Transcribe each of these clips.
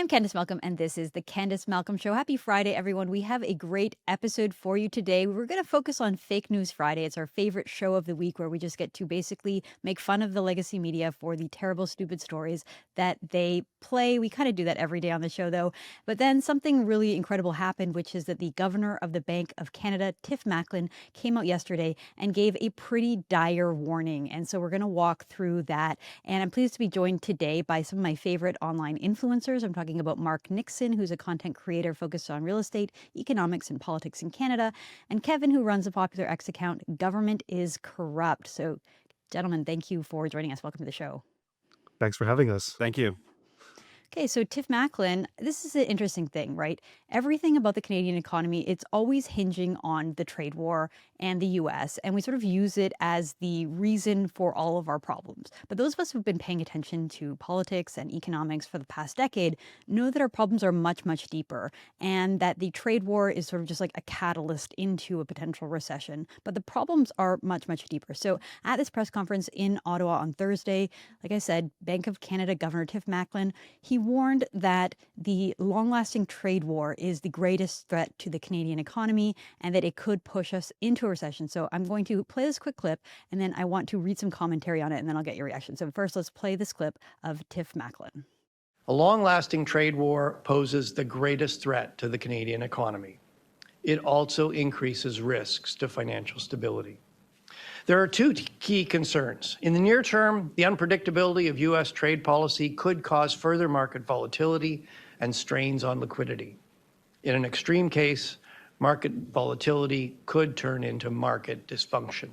I'm Candace Malcolm, and this is the Candace Malcolm Show. Happy Friday, everyone. We have a great episode for you today. We're going to focus on Fake News Friday. It's our favorite show of the week where we just get to basically make fun of the legacy media for the terrible, stupid stories that they play. We kind of do that every day on the show, though. But then something really incredible happened, which is that the governor of the Bank of Canada, Tiff Macklem, came out yesterday and gave a pretty dire warning. And so we're going to walk through that. And I'm pleased to be joined today by some of my favorite online influencers. I'm talking about Mark Nixon, who's a content creator focused on real estate, economics, and politics in Canada, and Kevin, who runs a popular X account, Government is Corrupt. So, gentlemen, thank you for joining us. Welcome to the show. Thanks for having us. Thank you. Okay, so Tiff Macklem, this is an interesting thing, right? Everything about the Canadian economy, it's always hinging on the trade war and the US, and we sort of use it as the reason for all of our problems. But those of us who've been paying attention to politics and economics for the past decade know that our problems are much, much deeper, and that the trade war is sort of just like a catalyst into a potential recession. But the problems are much, much deeper. So at this press conference in Ottawa on Thursday, like I said, Bank of Canada Governor Tiff Macklem, he warned that the long-lasting trade war is the greatest threat to the Canadian economy and that it could push us into a recession. So I'm going to play this quick clip, and then I want to read some commentary on it, and then I'll get your reaction. So first, let's play this clip of Tiff Macklem. A long-lasting trade war poses the greatest threat to the Canadian economy. It also increases risks to financial stability. There are two key concerns. In the near term, the unpredictability of U.S. trade policy could cause further market volatility and strains on liquidity. In an extreme case, market volatility could turn into market dysfunction.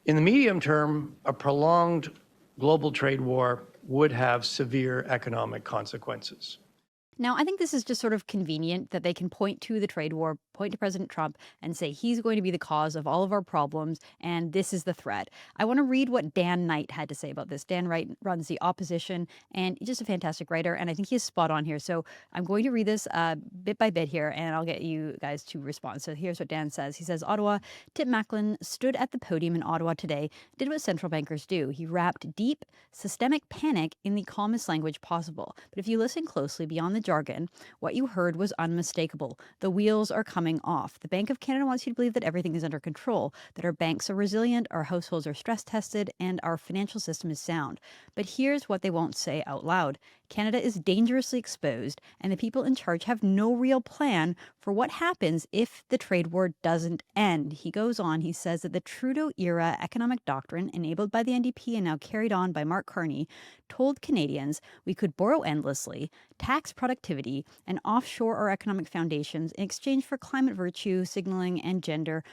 In the medium term, a prolonged global trade war would have severe economic consequences. Now, I think this is just sort of convenient that they can point to the trade war, point to President Trump, and say he's going to be the cause of all of our problems, and this is the threat. I want to read what Dan Knight had to say about this. Dan Knight runs The Opposition, and he's just a fantastic writer, and I think he's spot on here. So I'm going to read this bit by bit here, and I'll get you guys to respond. So here's what Dan says. He says, Ottawa, Tiff Macklem stood at the podium in Ottawa today, did what central bankers do. He wrapped deep, systemic panic in the calmest language possible. But if you listen closely beyond the jargon, what you heard was unmistakable. The wheels are coming off. The Bank of Canada wants you to believe that everything is under control, that our banks are resilient, our households are stress tested, and our financial system is sound. But here's what they won't say out loud. Canada is dangerously exposed, and the people in charge have no real plan for what happens if the trade war doesn't end. He goes on, he says that the Trudeau-era economic doctrine, enabled by the NDP and now carried on by Mark Carney, told Canadians we could borrow endlessly, tax productivity, and offshore our economic foundations in exchange for climate virtue, signaling, and gender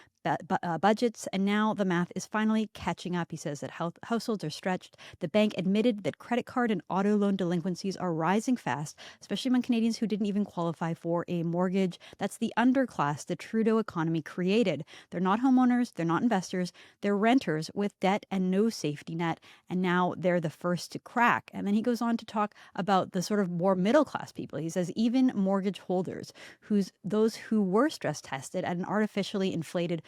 budgets, and now the math is finally catching up. He says that households are stretched. The bank admitted that credit card and auto loan delinquencies are rising fast, especially among Canadians who didn't even qualify for a mortgage. That's the underclass the Trudeau economy created. They're not homeowners, they're not investors, they're renters with debt and no safety net, and now they're the first to crack. And then he goes on to talk about the sort of more middle class people. He says even mortgage holders, those who were stress tested at an artificially inflated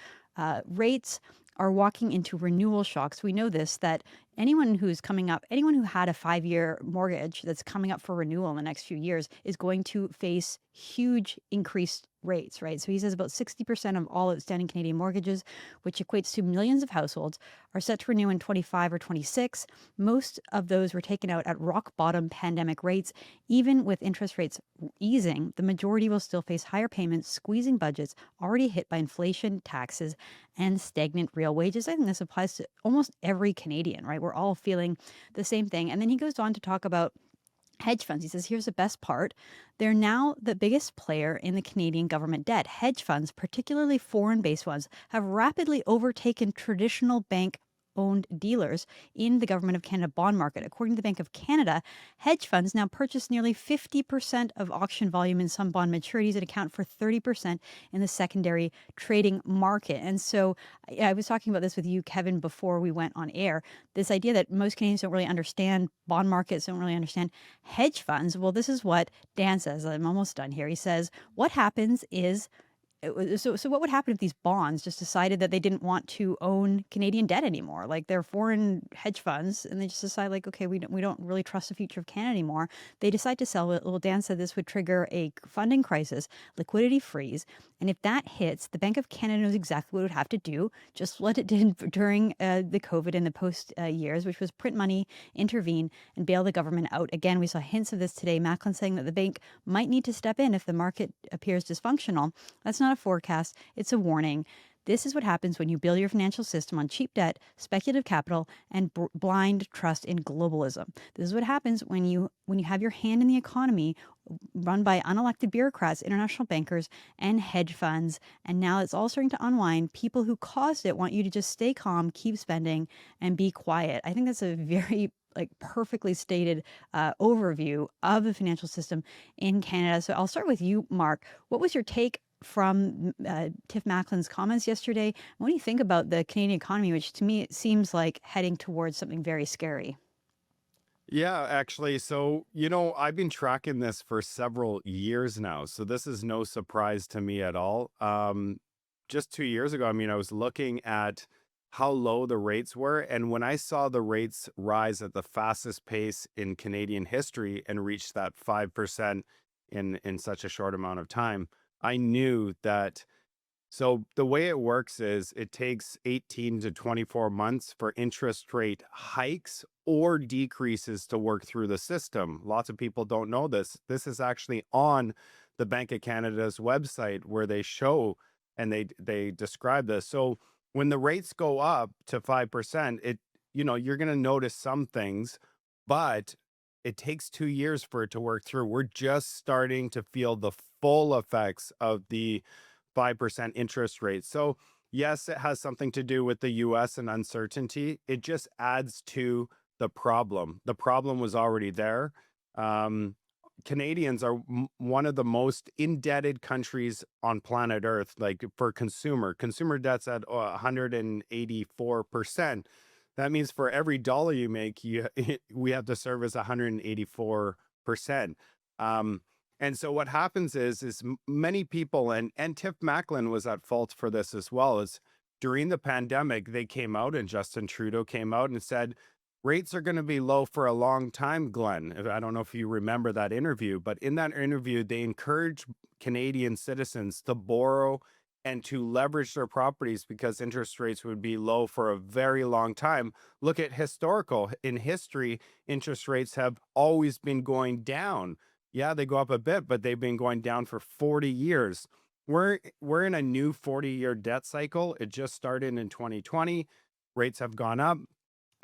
rates, are walking into renewal shocks. We know this, that anyone who had a 5-year mortgage that's coming up for renewal in the next few years is going to face huge increased rates, right? So he says about 60% of all outstanding Canadian mortgages, which equates to millions of households, are set to renew in 25 or 26. Most of those were taken out at rock bottom pandemic rates. Even with interest rates easing, the majority will still face higher payments, squeezing budgets already hit by inflation, taxes, and stagnant real wages. I think this applies to almost every Canadian, right? We're all feeling the same thing. And then he goes on to talk about hedge funds. He says, here's the best part. They're now the biggest player in the Canadian government debt. Hedge funds, particularly foreign-based ones, have rapidly overtaken traditional bank-owned dealers in the Government of Canada bond market. According to the Bank of Canada, hedge funds now purchase nearly 50% of auction volume in some bond maturities and account for 30% in the secondary trading market. And so I was talking about this with you, Kevin, before we went on air. This idea that most Canadians don't really understand bond markets, don't really understand hedge funds. Well, this is what Dan says. I'm almost done here. He says, what happens is So what would happen if these bonds just decided that they didn't want to own Canadian debt anymore? Like they're foreign hedge funds, and they just decide like, okay, we don't really trust the future of Canada anymore. They decide to sell it. Well, Dan said this would trigger a funding crisis, liquidity freeze, and if that hits, the Bank of Canada knows exactly what it would have to do, just what it did during the COVID and the post years, which was print money, intervene, and bail the government out. Again, we saw hints of this today. Macklin saying that the bank might need to step in if the market appears dysfunctional. That's not a forecast, it's a warning. This is what happens when you build your financial system on cheap debt, speculative capital, and blind trust in globalism. This is what happens when you have your hand in the economy run by unelected bureaucrats, international bankers, and hedge funds. And now it's all starting to unwind. People who caused it want you to just stay calm, keep spending, and be quiet. I think that's a very perfectly stated overview of the financial system in Canada. So I'll start with you, Mark. What was your take from Tiff Macklin's comments yesterday? What do you think about the Canadian economy, which to me it seems like heading towards something very scary? Yeah, actually. So, I've been tracking this for several years now. So this is no surprise to me at all. Just 2 years ago, I was looking at how low the rates were. And when I saw the rates rise at the fastest pace in Canadian history and reach that 5% in such a short amount of time, I knew that. So the way it works is it takes 18 to 24 months for interest rate hikes or decreases to work through the system. Lots of people don't know this. This is actually on the Bank of Canada's website where they show and they describe this. So when the rates go up to 5%, you're going to notice some things, but it takes 2 years for it to work through. We're just starting to feel the full effects of the 5% interest rate. So, yes, it has something to do with the US and uncertainty. It just adds to the problem. The problem was already there. Um, Canadians are one of the most indebted countries on planet Earth, like for consumer debt's at 184%. That means for every dollar you make, we have to service 184%. Um, and so what happens is many people, and Tiff Macklin was at fault for this as well, is during the pandemic, they came out and Justin Trudeau came out and said, rates are going to be low for a long time, Glenn. I don't know if you remember that interview, but in that interview, they encouraged Canadian citizens to borrow and to leverage their properties because interest rates would be low for a very long time. Look at in history, interest rates have always been going down. Yeah, they go up a bit, but they've been going down for 40 years. We're in a new 40-year debt cycle. It just started in 2020. Rates have gone up.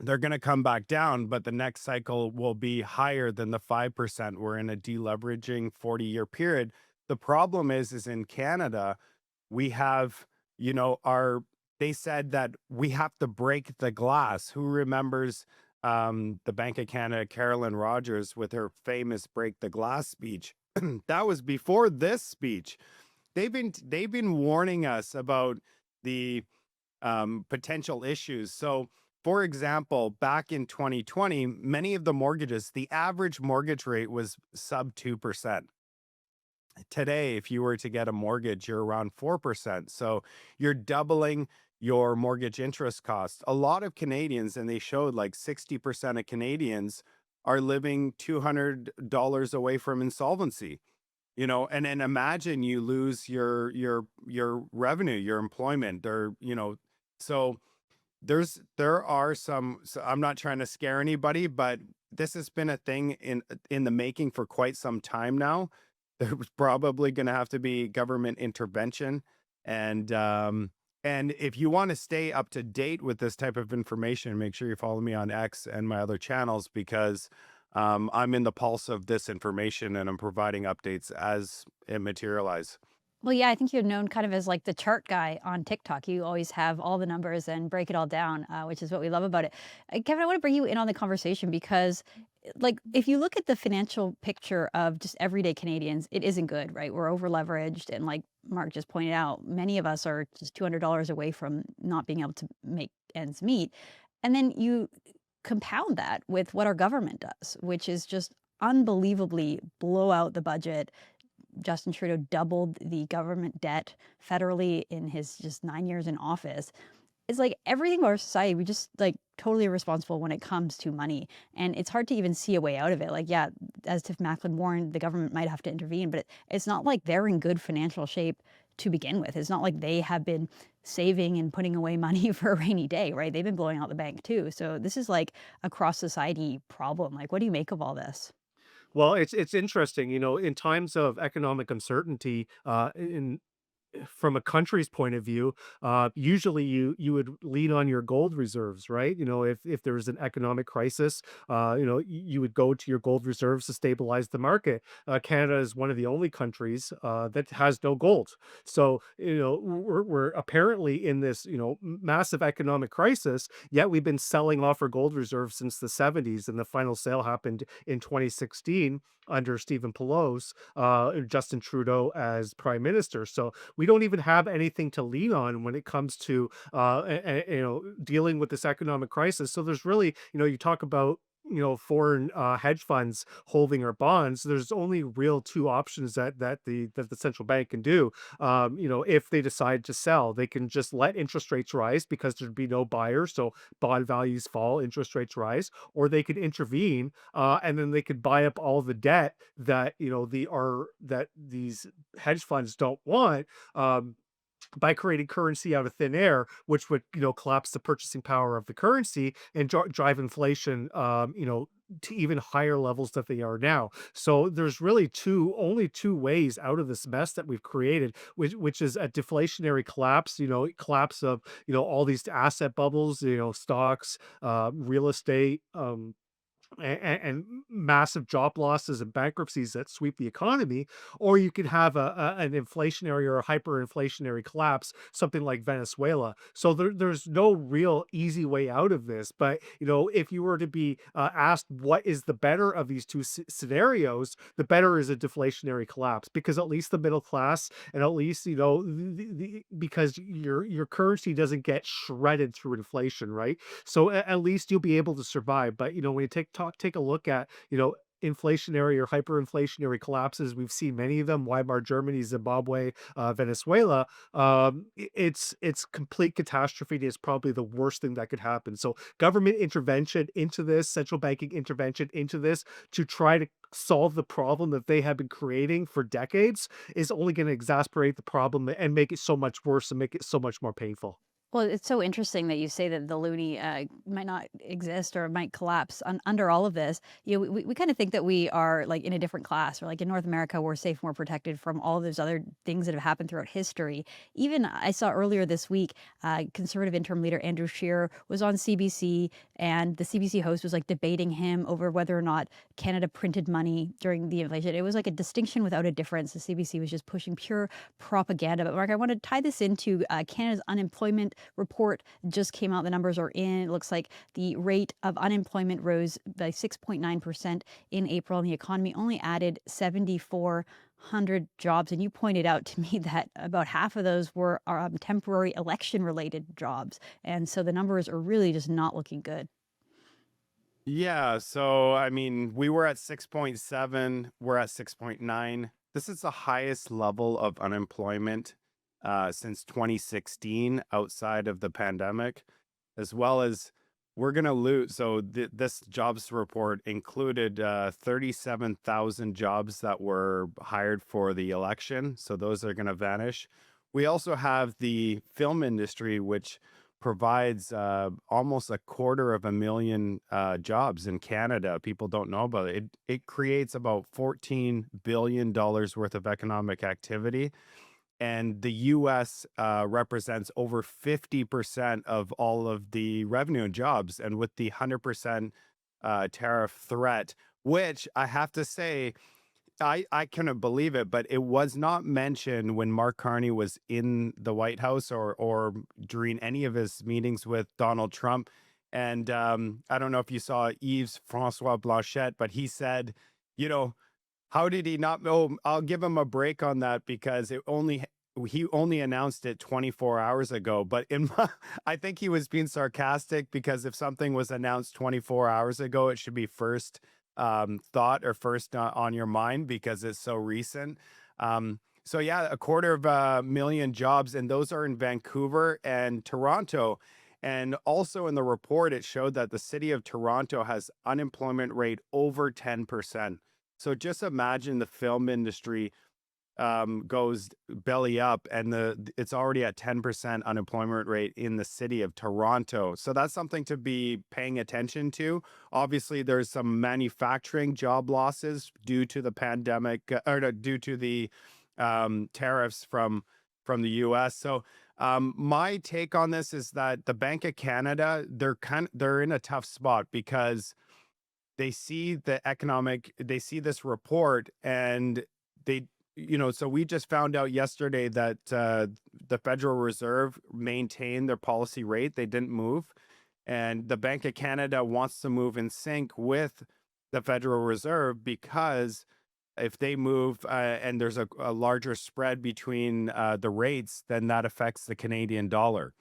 They're going to come back down, but the next cycle will be higher than the 5%. We're in a deleveraging 40-year period. The problem is in Canada, we have, they said that we have to break the glass. Who remembers the Bank of Canada, Carolyn Rogers, with her famous break the glass speech? That was before this speech. They've been warning us about the potential issues. So, for example, back in 2020, many of the mortgages, the average mortgage rate was sub 2%. Today, if you were to get a mortgage, you're around 4%. So you're doubling your mortgage interest costs. A lot of Canadians, and they showed like 60% of Canadians are living $200 away from insolvency. And then imagine you lose your revenue, your employment, or so there are some. So I'm not trying to scare anybody, but this has been a thing in the making for quite some time now. There was probably going to have to be government intervention, and if you want to stay up to date with this type of information, make sure you follow me on X and my other channels because I'm in the pulse of this information and I'm providing updates as it materialize. Well, yeah, I think you're known kind of as like the chart guy on TikTok. You always have all the numbers and break it all down, which is what we love about it. Kevin, I want to bring you in on the conversation because, like, if you look at the financial picture of just everyday Canadians, it isn't good, right? We're over leveraged. And like Mark just pointed out, many of us are just $200 away from not being able to make ends meet. And then you compound that with what our government does, which is just unbelievably blow out the budget, Justin Trudeau doubled the government debt federally in his just 9 years in office. It's like everything about our society, we just like totally irresponsible when it comes to money. And it's hard to even see a way out of it. Like, yeah, as Tiff Macklin warned, the government might have to intervene, but it's not like they're in good financial shape to begin with. It's not like they have been saving and putting away money for a rainy day, right? They've been blowing out the bank too. So this is like a cross society problem. Like, what do you make of all this? Well, it's interesting, in times of economic uncertainty, in from a country's point of view, usually you would lean on your gold reserves, right? If there's an economic crisis, you would go to your gold reserves to stabilize the market. Canada is one of the only countries that has no gold, so we're apparently in this massive economic crisis. Yet we've been selling off our gold reserves since the '70s, and the final sale happened in 2016 under Stephen Pelosi, Justin Trudeau as prime minister. So we don't even have anything to lean on when it comes to dealing with this economic crisis. So there's really, you talk about foreign hedge funds holding our bonds. There's only real two options that the central bank can do. If they decide to sell, they can just let interest rates rise because there'd be no buyers, so bond values fall, interest rates rise, or they could intervene, and then they could buy up all the debt that that these hedge funds don't want, by creating currency out of thin air, which would collapse the purchasing power of the currency and drive inflation, to even higher levels that they are now. So there's really only two ways out of this mess that we've created, which is a deflationary collapse, collapse of all these asset bubbles, stocks, real estate, and massive job losses and bankruptcies that sweep the economy, or you could have an inflationary or a hyperinflationary collapse, something like Venezuela. So there's no real easy way out of this. But if you were to be asked what is the better of these two scenarios, the better is a deflationary collapse, because at least the middle class, and at least because your currency doesn't get shredded through inflation, right? So at least you'll be able to survive. But when you take a look at inflationary or hyperinflationary collapses, we've seen many of them: Weimar Germany, Zimbabwe, Venezuela. It's complete catastrophe. It's probably the worst thing that could happen. So government intervention into this, central banking intervention into this, to try to solve the problem that they have been creating for decades, is only going to exacerbate the problem and make it so much worse and make it so much more painful. Well, it's so interesting that you say that the loonie might not exist or might collapse under all of this. We kind of think that we are like in a different class, or like in North America, we're safe, more protected from all those other things that have happened throughout history. Even I saw earlier this week, conservative interim leader Andrew Scheer was on CBC, and the CBC host was like debating him over whether or not Canada printed money during the inflation. It was like a distinction without a difference. The CBC was just pushing pure propaganda. But Mark, I want to tie this into Canada's unemployment report just came out. The numbers are in. It looks like the rate of unemployment rose by 6.9% in April, and the economy only added 7,400 jobs. And you pointed out to me that about half of those were temporary election related jobs. And so the numbers are really just not looking good. Yeah, so I mean, we were at 6.7, we're at 6.9. This is the highest level of unemployment since 2016 outside of the pandemic, as well as we're going to lose. So this jobs report included 37,000 jobs that were hired for the election. So those are going to vanish. We also have the film industry, which provides almost 250,000 jobs in Canada. People don't know about it. It creates about $14 billion worth of economic activity. And the US represents over 50% of all of the revenue and jobs. And with the 100% tariff threat, which I have to say, I couldn't believe it, but it was not mentioned when Mark Carney was in the White House, or during any of his meetings with Donald Trump. And I don't know if you saw Yves Francois Blanchette, but he said, you know, how did he not know? I'll give him a break on that, because he only announced it 24 hours ago. But I think he was being sarcastic, because if something was announced 24 hours ago, it should be first thought or first on your mind, because it's so recent. So yeah, a quarter of a million jobs, and those are in Vancouver and Toronto. And also in the report, it showed that the city of Toronto has unemployment rate over 10%. So just imagine the film industry goes belly up, and it's already at 10% unemployment rate in the city of Toronto. So that's something to be paying attention to. Obviously, there's some manufacturing job losses due to the pandemic, or no, due to the tariffs from the US. So my take on this is that the Bank of Canada, they're in a tough spot because they see this report, and they, so we just found out yesterday that the Federal Reserve maintained their policy rate. They didn't move. And the Bank of Canada wants to move in sync with the Federal Reserve, because if they move and there's a larger spread between the rates, then that affects the Canadian dollar.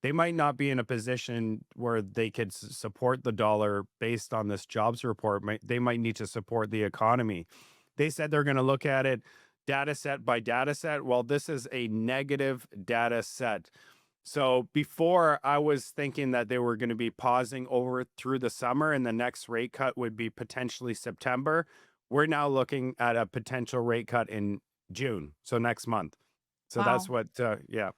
They might not be in a position where they could support the dollar based on this jobs report. They might need to support the economy. They said they're going to look at it data set by data set. Well, this is a negative data set. So before, I was thinking that they were going to be pausing over through the summer, and the next rate cut would be potentially September. We're now looking at a potential rate cut in June, so next month. So that's Wow. what, yeah.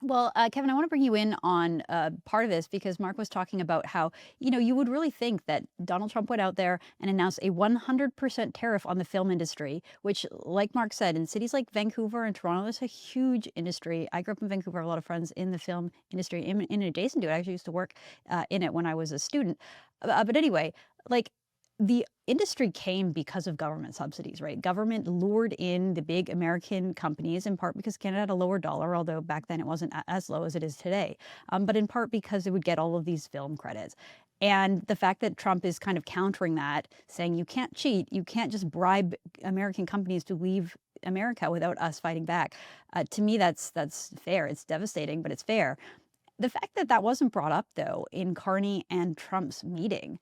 Well, Kevin, I want to bring you in on part of this because Mark was talking about how, you would really think that Donald Trump went out there and announced a 100% tariff on the film industry, which, like Mark said, in cities like Vancouver and Toronto, there's a huge industry. I grew up in Vancouver, I have a lot of friends in the film industry, in adjacent to it. I actually used to work in it when I was a student. But anyway, like, the industry came because of government subsidies, right? Government lured in the big American companies, in part because Canada had a lower dollar, although back then it wasn't as low as it is today, but in part because it would get all of these film credits. And the fact that Trump is kind of countering that, saying you can't cheat, you can't just bribe American companies to leave America without us fighting back. To me, that's fair. It's devastating, but it's fair. The fact that that wasn't brought up, though, in Carney and Trump's meeting,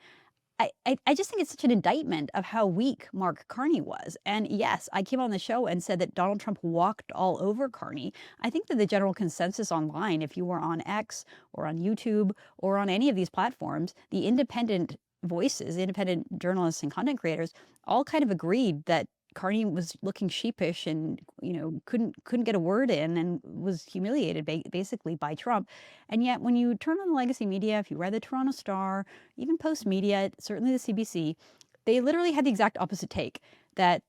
I just think it's such an indictment of how weak Mark Carney was. And yes, I came on the show and said that Donald Trump walked all over Carney. I think that the general consensus online, if you were on X or on YouTube or on any of these platforms, the independent voices, the independent journalists and content creators all kind of agreed that Carney was looking sheepish and couldn't get a word in and was humiliated basically by Trump. And yet, when you turn on the legacy media, if you read the Toronto Star, even Post Media, certainly the CBC, they literally had the exact opposite take, that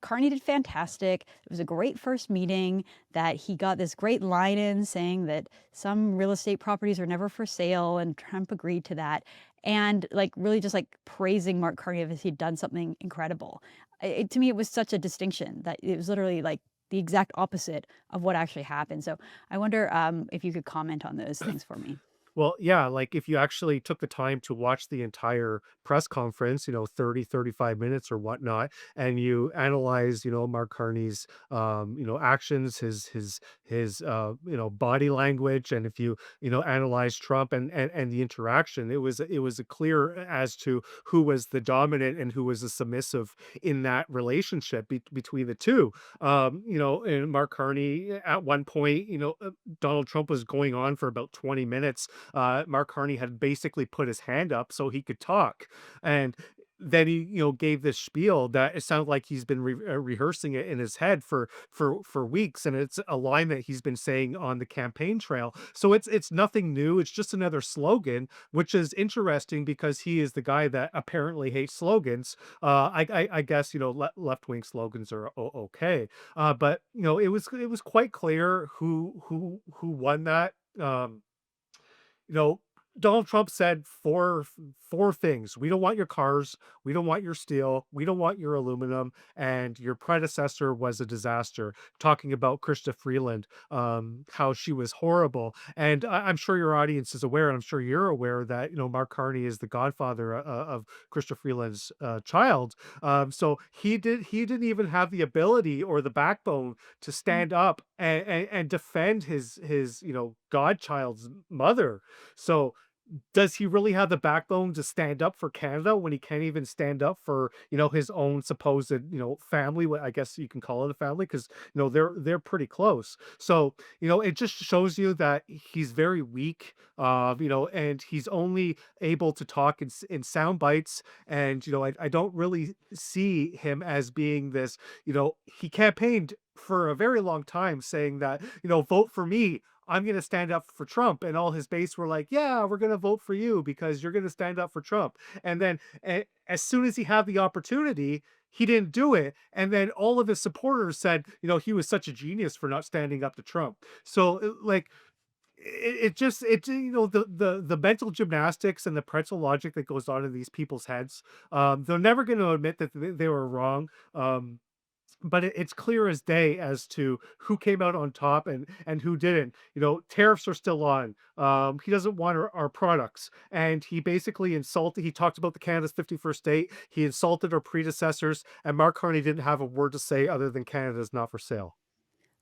Carney did fantastic. It was a great first meeting, that he got this great line in saying that some real estate properties are never for sale, and Trump agreed to that. And like really just like praising Mark Carney as he'd done something incredible. To me, it was such a distinction that it was literally like the exact opposite of what actually happened. So I wonder if you could comment on those things for me. Well, yeah, like if you actually took the time to watch the entire press conference, 30, 35 minutes or whatnot, and you analyze, Mark Carney's, actions, his body language, and if you, analyze Trump and the interaction, it was a clear as to who was the dominant and who was the submissive in that relationship between the two. And Mark Carney at one point, Donald Trump was going on for about 20 minutes. Mark Carney had basically put his hand up so he could talk. And then he, gave this spiel that it sounded like he's been rehearsing it in his head for weeks, and it's a line that he's been saying on the campaign trail. So it's nothing new. It's just another slogan, which is interesting because he is the guy that apparently hates slogans. I guess left wing slogans are okay, but it was quite clear who won that. You know, Donald Trump said four things. We don't want your cars. We don't want your steel. We don't want your aluminum. And your predecessor was a disaster. Talking about Krista Freeland, how she was horrible. And I'm sure your audience is aware, and I'm sure you're aware that Mark Carney is the godfather of Krista Freeland's child. So he didn't even have the ability or the backbone to stand up and defend his godchild's mother. So does he really have the backbone to stand up for Canada when he can't even stand up for, his own supposed, family? I guess you can call it a family because, they're pretty close. So, it just shows you that he's very weak, and he's only able to talk in sound bites. And, I don't really see him as being this, he campaigned for a very long time saying that, vote for me. I'm going to stand up for Trump. And all his base were like, yeah, we're going to vote for you because you're going to stand up for Trump. And then as soon as he had the opportunity, he didn't do it. And then all of his supporters said, he was such a genius for not standing up to Trump. So like, it just the mental gymnastics and the pretzel logic that goes on in these people's heads, they're never going to admit that they were wrong. But it's clear as day as to who came out on top and who didn't. Tariffs are still on. He doesn't want our products, and he basically insulted. He talked about the Canada's 51st state. He insulted our predecessors, and Mark Carney didn't have a word to say other than Canada's not for sale.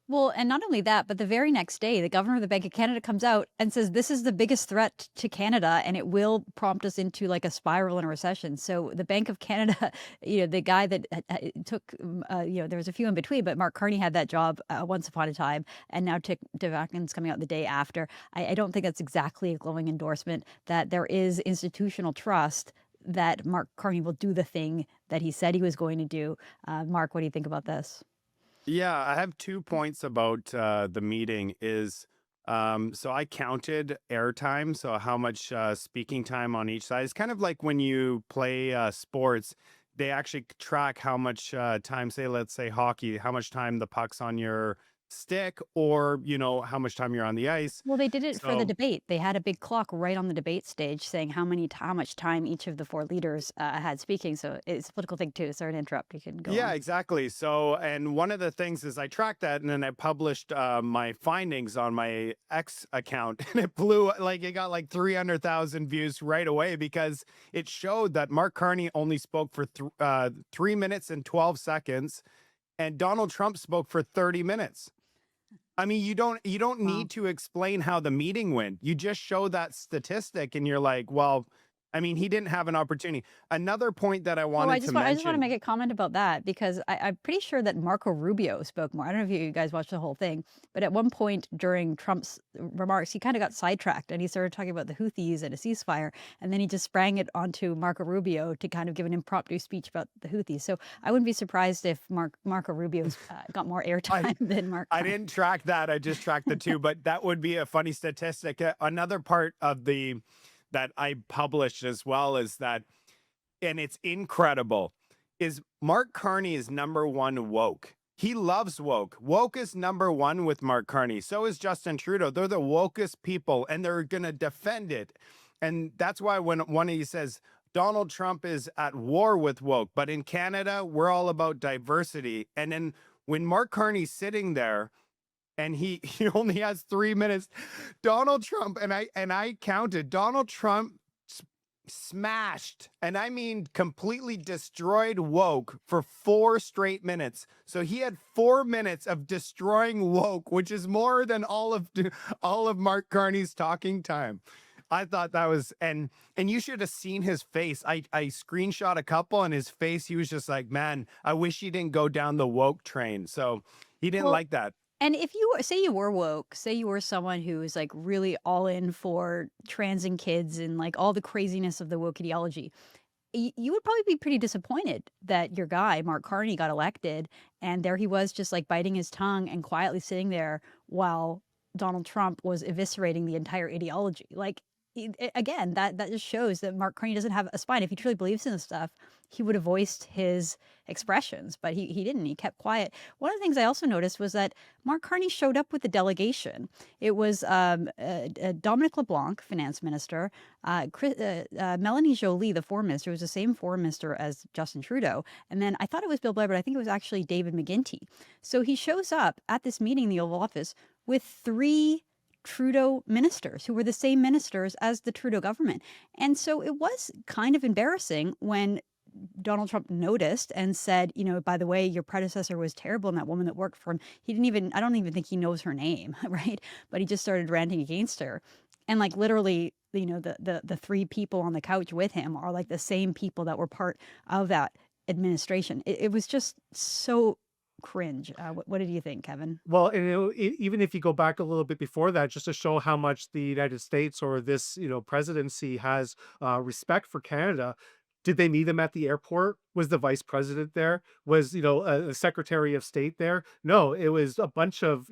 Well, and not only that, but the very next day, the governor of the Bank of Canada comes out and says this is the biggest threat to Canada, and it will prompt us into like a spiral and a recession. So the Bank of Canada, the guy that took, there was a few in between, but Mark Carney had that job once upon a time, and now Tick Devakin's coming out the day after. I don't think that's exactly a glowing endorsement that there is institutional trust that Mark Carney will do the thing that he said he was going to do. Mark, what do you think about this? Yeah, I have 2 points about the meeting. So I counted airtime, so how much speaking time on each side. It's kind of like when you play sports, they actually track how much time, say, let's say hockey, how much time the puck's on your stick, or how much time you're on the ice. Well, they did it for the So debate. They had a big clock right on the debate stage saying how much time each of the four leaders had speaking. So it's a political thing too. Sorry to interrupt. You can go yeah, on. exactly. So, and one of the things is I tracked that, and then I published my findings on my X account, and it got like 300,000 views right away because it showed that Mark Carney only spoke for 3 minutes and 12 seconds, and Donald Trump spoke for 30 minutes. I mean, you don't Wow. need to explain how the meeting went. You just show that statistic, and you're like, well, I mean, he didn't have an opportunity. Another point that I Oh, wanted to I just want to mention. make a comment about that because I'm pretty sure that Marco Rubio spoke more. I don't know if you guys watched the whole thing, but at one point during Trump's remarks, he kind of got sidetracked and he started talking about the Houthis and a ceasefire, and then he just sprang it onto Marco Rubio to kind of give an impromptu speech about the Houthis. So I wouldn't be surprised if Marco Rubio's got more I airtime than Mark I Carney. didn't track that. I just tracked the two, but that would be a funny statistic. Another part of the that I published as well is that, and it's incredible, is Mark Carney is number one woke. He loves woke. Woke is number one with Mark Carney. So is Justin Trudeau. They're the wokest people, and they're gonna defend it. And that's why when one of you says Donald Trump is at war with woke, but in Canada, we're all about diversity. And then when Mark Carney's sitting there and he only has 3 minutes, Donald Trump, and I counted, Donald Trump smashed, and I mean completely destroyed woke for 4 straight minutes. So he had 4 minutes of destroying woke, which is more than all of Mark Carney's talking time. I thought that was, and you should have seen his face. I screenshot a couple, and his face, he was just like, man, I wish he didn't go down the woke train. So he didn't Well, like that. and if say you were woke, say you were someone who is like really all in for trans and kids and like all the craziness of the woke ideology, you would probably be pretty disappointed that your guy, Mark Carney, got elected. And there he was just like biting his tongue and quietly sitting there while Donald Trump was eviscerating the entire ideology. Like, again, that just shows that Mark Carney doesn't have a spine. If he truly believes in this stuff, he would have voiced his expressions, but he didn't. He kept quiet. One of the things I also noticed was that Mark Carney showed up with the delegation. It was Dominic LeBlanc, finance minister, Melanie Joly, the foreign minister, who was the same foreign minister as Justin Trudeau, and then I thought it was Bill Blair, but I think it was actually David McGuinty. So he shows up at this meeting in the Oval Office with three Trudeau ministers who were the same ministers as the Trudeau government. And so it was kind of embarrassing when Donald Trump noticed and said, by the way, your predecessor was terrible and that woman that worked for him, I don't even think he knows her name, right? But he just started ranting against her. And like literally, the three people on the couch with him are like the same people that were part of that administration. It was just so cringe. What did you think, Kevin? Well, and even if you go back a little bit before that, just to show how much the United States or this, presidency has respect for Canada. Did they meet him at the airport? Was the vice president there? Was, a secretary of state there? No, it was a bunch of,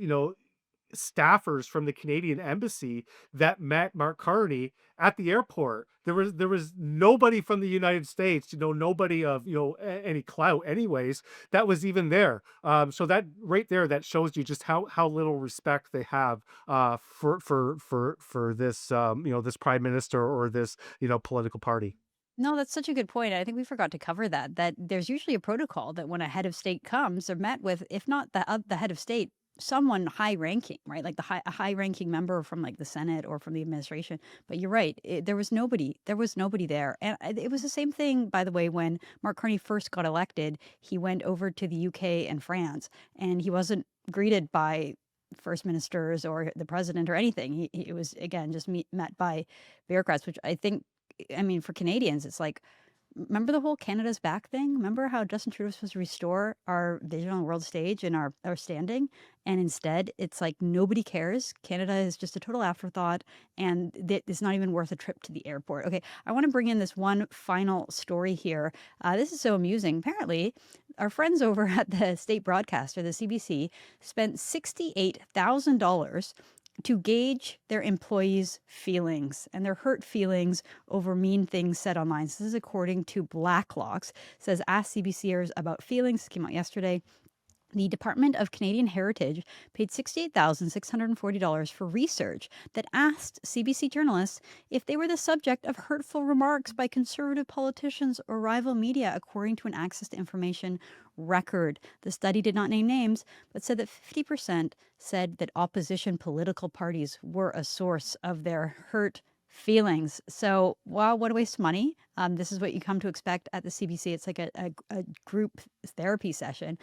staffers from the Canadian embassy that met Mark Carney at the airport. There was nobody from the United States, nobody of any clout, anyways, that was even there. So that right there, that shows you just how little respect they have for this this prime minister or this political party. No, that's such a good point. I think we forgot to cover that there's usually a protocol that when a head of state comes, they're met with, if not the head of state, someone high ranking, right? Like a high ranking member from like the Senate or from the administration. But you're right, there was nobody. There was nobody there, and it was the same thing, by the way, when Mark Carney first got elected. He went over to the UK and France, and he wasn't greeted by first ministers or the president or anything. He was again just met by bureaucrats, which I think, I mean, for Canadians, it's like, remember the whole Canada's back thing? Remember how Justin Trudeau was supposed to restore our vision on the world stage and our standing? And instead, it's like nobody cares. Canada is just a total afterthought, and it's not even worth a trip to the airport. Okay, I want to bring in this one final story here. This is so amusing. Apparently, our friends over at the state broadcaster, the CBC, spent $68,000 to gauge their employees' feelings and their hurt feelings over mean things said online. So this is according to Blacklocks. It says, ask CBCers about feelings. This came out yesterday. The Department of Canadian Heritage paid $68,640 for research that asked CBC journalists if they were the subject of hurtful remarks by conservative politicians or rival media, according to an Access to Information record. The study did not name names, but said that 50% said that opposition political parties were a source of their hurt feelings. So, wow, what a waste of money. This is what you come to expect at the CBC. It's like a group therapy session.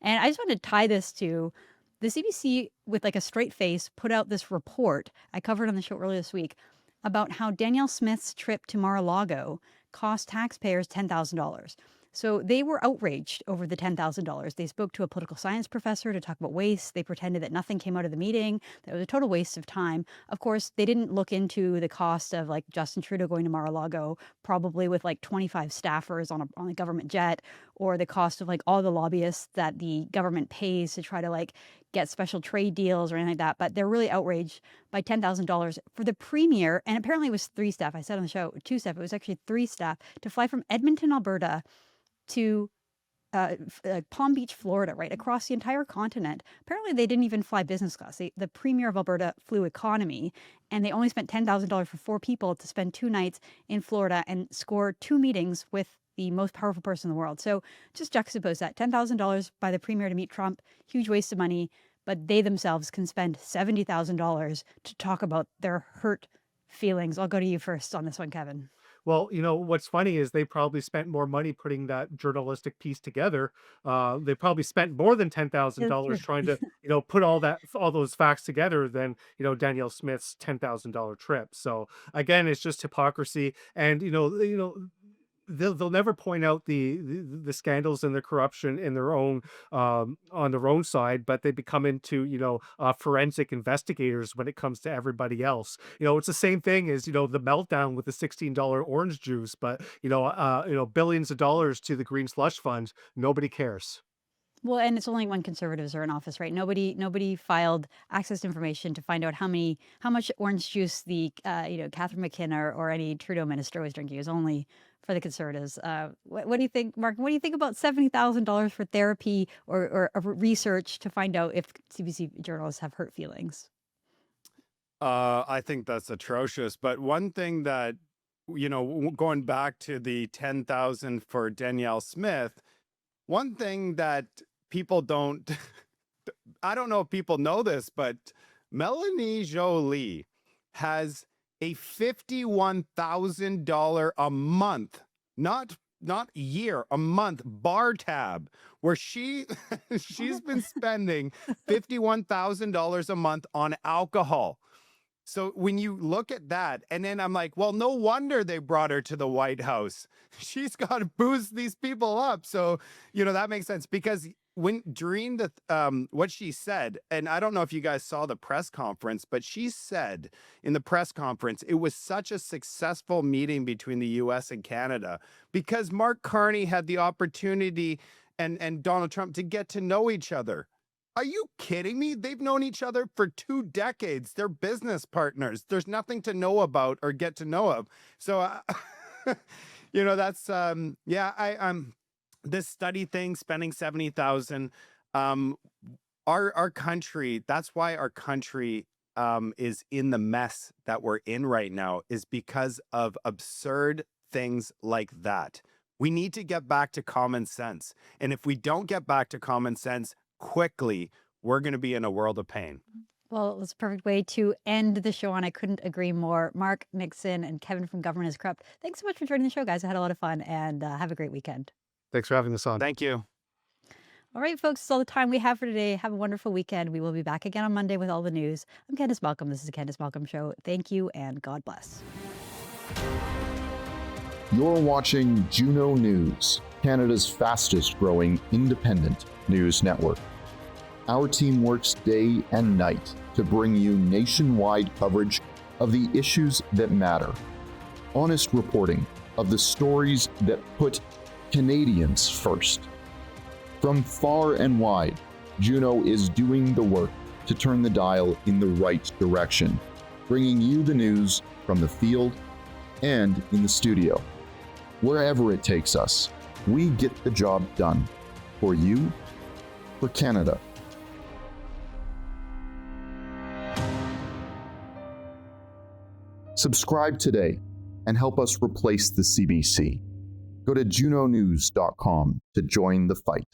And I just wanted to tie this to the CBC with like a straight face put out this report I covered on the show earlier this week about how Danielle Smith's trip to Mar-a-Lago cost taxpayers $10,000. So they were outraged over the $10,000. They spoke to a political science professor to talk about waste. They pretended that nothing came out of the meeting. That was a total waste of time. Of course, they didn't look into the cost of like Justin Trudeau going to Mar-a-Lago, probably with like 25 staffers on a government jet, or the cost of like all the lobbyists that the government pays to try to like get special trade deals or anything like that. But they're really outraged by $10,000 for the premier. And apparently it was three staff. I said on the show, two staff. It was actually three staff to fly from Edmonton, Alberta to Palm Beach, Florida, right across the entire continent. Apparently, they didn't even fly business class. The premier of Alberta flew economy, and they only spent $10,000 for four people to spend 2 nights in Florida and score 2 meetings with the most powerful person in the world. So just juxtapose that. $10,000 by the premier to meet Trump, huge waste of money, but they themselves can spend $70,000 to talk about their hurt feelings. I'll go to you first on this one, Kevin. Well, what's funny is they probably spent more money putting that journalistic piece together. They probably spent more than $10,000 trying to, put all those facts together than, Danielle Smith's $10,000 trip. So again, it's just hypocrisy. And, they'll never point out the scandals and the corruption in their own on their own side, but they become into forensic investigators when it comes to everybody else. It's the same thing as the meltdown with the $16 orange juice, but billions of dollars to the green slush fund. Nobody cares. Well, and it's only when conservatives are in office, right? Nobody filed access to information to find out how much orange juice the Catherine McKenna or any Trudeau minister was drinking. It was only for the conservatives. What do you think, Mark? What do you think about $70,000 for therapy or research to find out if CBC journalists have hurt feelings? I think that's atrocious. But one thing that, going back to the 10,000 for Danielle Smith, one thing that people don't, I don't know if people know this, but Melanie Jolie has a $51,000 a month, not year, a month bar tab where she's been spending $51,000 a month on alcohol. So when you look at that, and then I'm like, well, no wonder they brought her to the White House. She's got to boost these people up. So, that makes sense, because when during the what she said, and I don't know if you guys saw the press conference, but she said in the press conference, it was such a successful meeting between the US and Canada because Mark Carney had the opportunity and Donald Trump to get to know each other. Are you kidding me? They've known each other for 2 decades. They're business partners. There's nothing to know about or get to know of. So, that's this study thing, spending 70,000. Our country. That's why our country is in the mess that we're in right now, is because of absurd things like that. We need to get back to common sense. And if we don't get back to common sense quickly, we're going to be in a world of pain. Well, it was a perfect way to end the show on. I couldn't agree more. Mark Nixon and Kevin from Government is Corrupt. Thanks so much for joining the show, guys. I had a lot of fun, and have a great weekend. Thanks for having us on. Thank you. All right, folks, that's all the time we have for today. Have a wonderful weekend. We will be back again on Monday with all the news. I'm Candace Malcolm. This is the Candace Malcolm Show. Thank you, and God bless. You're watching Juno News, Canada's fastest growing independent news network. Our team works day and night to bring you nationwide coverage of the issues that matter. Honest reporting of the stories that put Canadians first. From far and wide, Juno is doing the work to turn the dial in the right direction, bringing you the news from the field and in the studio. Wherever it takes us, we get the job done. For you, for Canada. Subscribe today and help us replace the CBC. Go to junonews.com to join the fight.